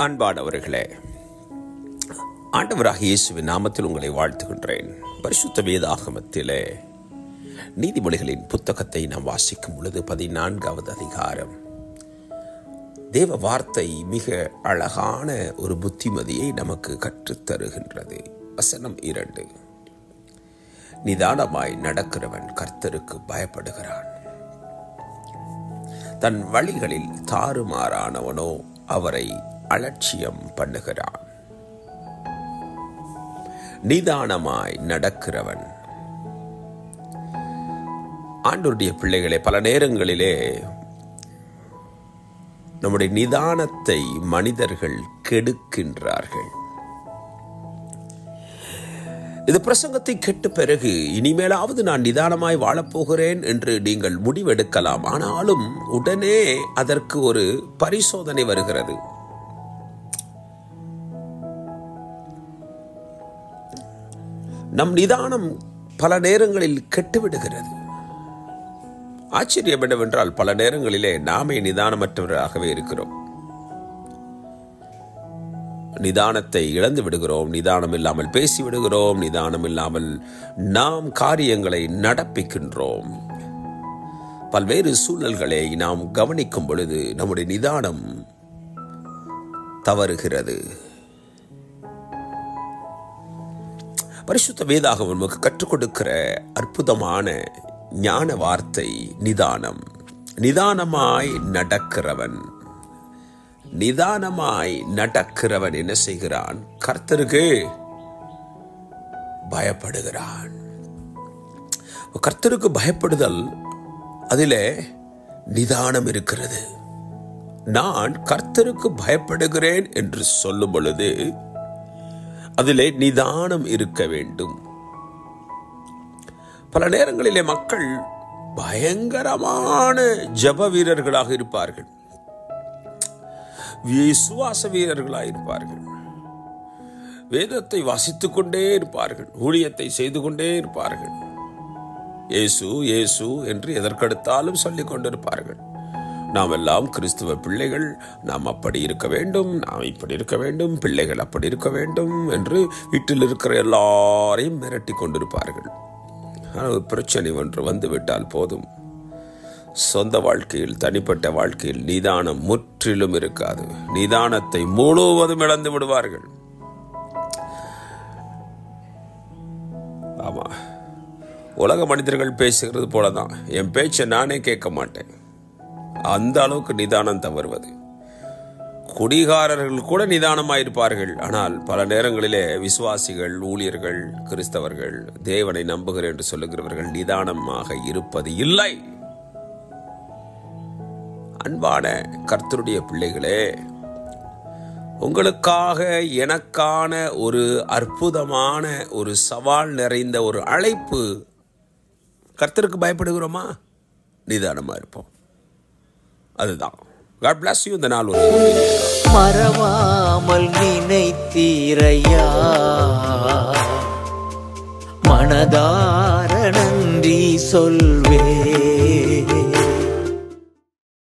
அன்பானவர்களே, ஆண்டவராகிய இயேசுவின் நாமத்தில் உங்களை வாழ்த்துகின்றேன். பரிசுத்த வேதாகமத்திலே நீதிமொழிகளின் புத்தகத்தை நாம் வாசிக்கும் பொழுது 14வது அதிகாரம் தேவ வார்த்தை மிக அழகான ஒரு புத்திமதியை நமக்கு கற்றுத்தருகின்றது. வசனம் 2, நிதானமாய் நடக்கிறவன் கர்த்தருக்கு பயப்படுகிறான், தன் வழிகளில் தாறுமாறானவனோ அவரை அலட்சியம் பண்ணுகிறான். நிதானமாய் நடக்கிறவன். ஆண்டவருடைய பிள்ளைகளே, பல நேரங்களிலே நம்முடைய நிதானத்தை மனிதர்கள் கெடுக்கின்றார்கள். இந்த பிரசங்கத்தை கேட்ட பிறகு இனிமேலாவது நான் நிதானமாய் வாழப்போகிறேன் என்று நீங்கள் முடிவெடுக்கலாம். ஆனாலும் உடனே அதற்கு ஒரு பரிசோதனை வருகிறது. நம் நிதானம் பல நேரங்களில் கெட்டுவிடுகிறது. ஆச்சரியம் என்னவென்றால், பல நேரங்களிலே நாமே நிதானமற்றவராகவே இருக்கிறோம். நிதானத்தை இழந்து விடுகிறோம், நிதானம் இல்லாமல் பேசி விடுகிறோம், நிதானம் இல்லாமல் நாம் காரியங்களை நடப்பிக்கின்றோம். பல்வேறு சூழல்களை நாம் கவனிக்கும் பொழுது நம்முடைய நிதானம் தவறுகிறது. பரிசுத்த வேதாகமம் நமக்கு கற்றுக் கொடுக்கிற அற்புதமான ஞான வார்த்தை நிதானம். நிதானமாய் நடக்கிறவன். நிதானமாய் நடக்கிறவன் என்ன செய்கிறான்? கர்த்தருக்கு பயப்படுகிறான். கர்த்தருக்கு பயப்படுதல், அதிலே நிதானம் இருக்கிறது. நான் கர்த்தருக்கு பயப்படுகிறேன் என்று சொல்லும் பொழுது அதிலே நிதானம் இருக்க வேண்டும். பல நேரங்களிலே மக்கள் பயங்கரமான ஜப வீரர்களாக இருப்பார்கள், விசுவாச வீரர்களாக இருப்பார்கள், வேதத்தை வாசித்துக் கொண்டே இருப்பார்கள், ஊழியத்தை செய்து கொண்டே இருப்பார்கள், இயேசு இயேசு என்று எதற்கெடுத்தாலும் சொல்லிக் கொண்டிருப்பார்கள். நாம் எல்லாம் கிறிஸ்துவ பிள்ளைகள், நாம் அப்படி இருக்க வேண்டும், நாம் இப்படி இருக்க வேண்டும், பிள்ளைகள் அப்படி இருக்க வேண்டும் என்று வீட்டில் இருக்கிற எல்லாரையும் மிரட்டி கொண்டிருப்பார்கள். ஆனால் பிரச்சனை ஒன்று வந்துவிட்டால் போதும், சொந்த வாழ்க்கையில், தனிப்பட்ட வாழ்க்கையில் நிதானம் முற்றிலும் இருக்காது. நிதானத்தை முழுவதும் இழந்து விடுவார்கள். ஆமா, உலக மனிதர்கள் பேசுகிறது போலதான் என் பேச்சை நானே கேட்க மாட்டேன், அந்த அளவுக்கு நிதானம் தவறுவது. குடிகாரர்கள் கூட நிதானமாயிருப்பார்கள். ஆனால் பல நேரங்களிலே விசுவாசிகள், ஊழியர்கள், கிறிஸ்தவர்கள், தேவனை நம்புகிறேன் என்று சொல்லுகிறவர்கள் நிதானமாக இருப்பது இல்லை. அன்பான கர்த்தருடைய பிள்ளைகளே, உங்களுக்காக எனக்கான ஒரு அற்புதமான ஒரு சவால் நிறைந்த ஒரு அழைப்பு. கர்த்தருக்கு பயப்படுகிறோமா? நிதானமா இருப்போம். அதுதான். God bless you. இந்த நாள் ஒரு மறவாமல் நினைத்தீரையா, மனதார நன்றி சொல்வே.